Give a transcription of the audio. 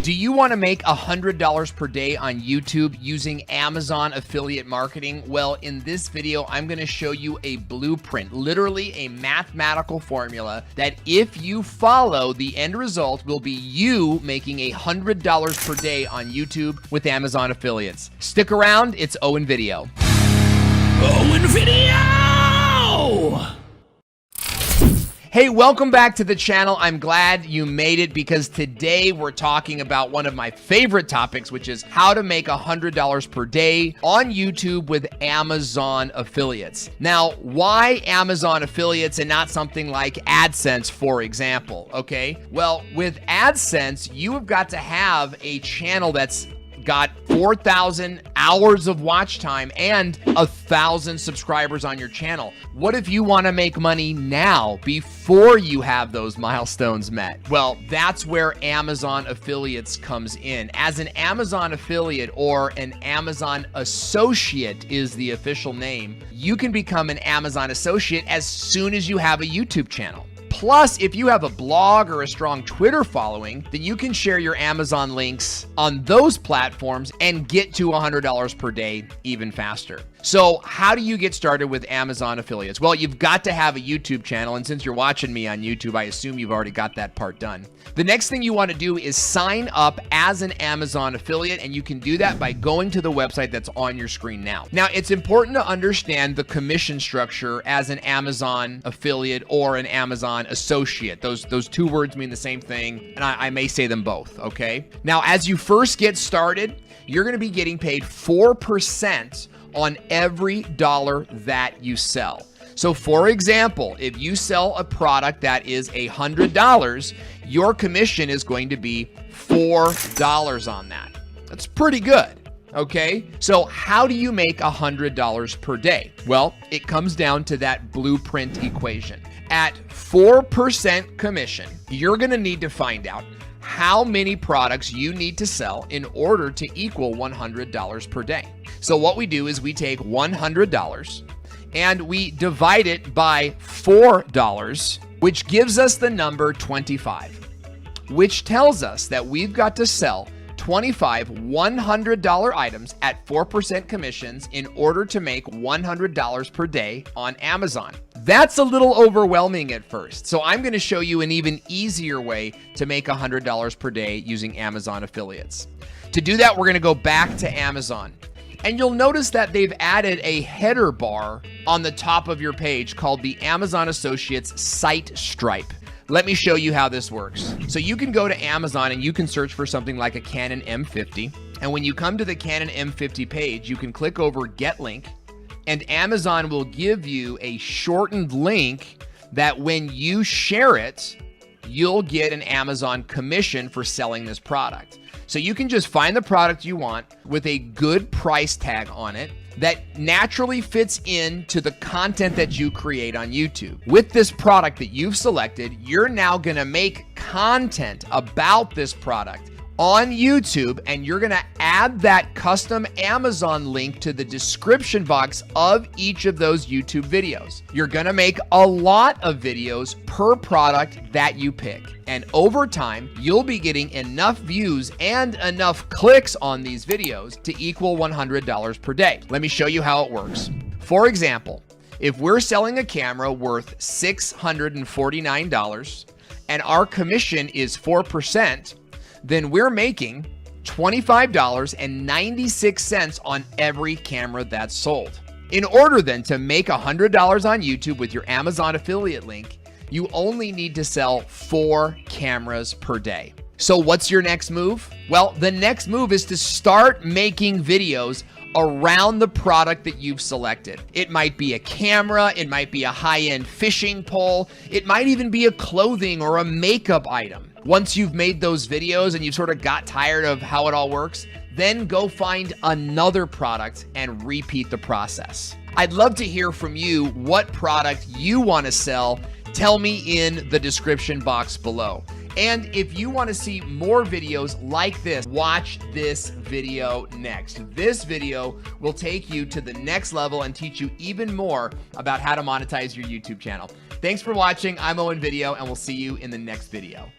Do you want to make $100 per day on YouTube using Amazon affiliate marketing? Well, in this video, I'm going to show you a blueprint, literally a mathematical formula that if you follow, the end result will be you making $100 per day on YouTube with Amazon affiliates. Stick around, it's Owen Video. Owen Video! Hey, welcome back to the channel. I'm glad you made it because today we're talking about one of my favorite topics, which is how to make $100 per day on YouTube with Amazon affiliates. Now, why Amazon affiliates and not something like AdSense, for example, okay? Well, with AdSense, you have got to have a channel that's got 4,000 hours of watch time and 1,000 subscribers on your channel. What if you want to make money now before you have those milestones met? Well, that's where Amazon affiliates comes in. As an Amazon affiliate or an Amazon associate is the official name, you can become an Amazon associate as soon as you have a YouTube channel. Plus, if you have a blog or a strong Twitter following, then you can share your Amazon links on those platforms and get to $100 per day even faster. So how do you get started with Amazon affiliates? Well, you've got to have a YouTube channel, and since you're watching me on YouTube, I assume you've already got that part done. The next thing you want to do is sign up as an Amazon affiliate, and you can do that by going to the website that's on your screen now. Now, it's important to understand the commission structure as an Amazon affiliate or an Amazon associate. Those two words mean the same thing, and I may say them both, okay? Now, as you first get started, you're going to be getting paid 4% on every dollar that you sell. So for example, if you sell a product that is $100, your commission is going to be $4 on that. That's pretty good, okay? So how do you make $100 per day? Well, it comes down to that blueprint equation. At 4% commission, you're gonna need to find out how many products you need to sell in order to equal $100 per day. So what we do is we take $100 and we divide it by $4, which gives us the number 25, which tells us that we've got to sell 25 $100 items at 4% commissions in order to make $100 per day on Amazon. That's a little overwhelming at first, so I'm going to show you an even easier way to make $100 per day using Amazon affiliates. To do that, we're going to go back to Amazon. And you'll notice that they've added a header bar on the top of your page called the Amazon Associates Site Stripe. Let me show you how this works. So you can go to Amazon and you can search for something like a Canon M50. And when you come to the Canon M50 page, you can click over Get Link, and Amazon will give you a shortened link that when you share it, you'll get an Amazon commission for selling this product. So you can just find the product you want with a good price tag on it that naturally fits into the content that you create on YouTube. With this product that you've selected, you're now gonna make content about this product on YouTube, and you're gonna add that custom Amazon link to the description box of each of those YouTube videos. You're gonna make a lot of videos per product that you pick. And over time, you'll be getting enough views and enough clicks on these videos to equal $100 per day. Let me show you how it works. For example, if we're selling a camera worth $649 and our commission is 4%, then we're making $25.96 on every camera that's sold. In order then to make $100 on YouTube with your Amazon affiliate link, you only need to sell 4 cameras per day. So what's your next move? Well, the next move is to start making videos around the product that you've selected. It might be a camera, it might be a high-end fishing pole, it might even be a clothing or a makeup item. Once you've made those videos and you've sort of got tired of how it all works, then go find another product and repeat the process. I'd love to hear from you what product you want to sell. Tell me in the description box below. And if you want to see more videos like this, watch this video next. This video will take you to the next level and teach you even more about how to monetize your YouTube channel. Thanks for watching. I'm Owen Video, and we'll see you in the next video.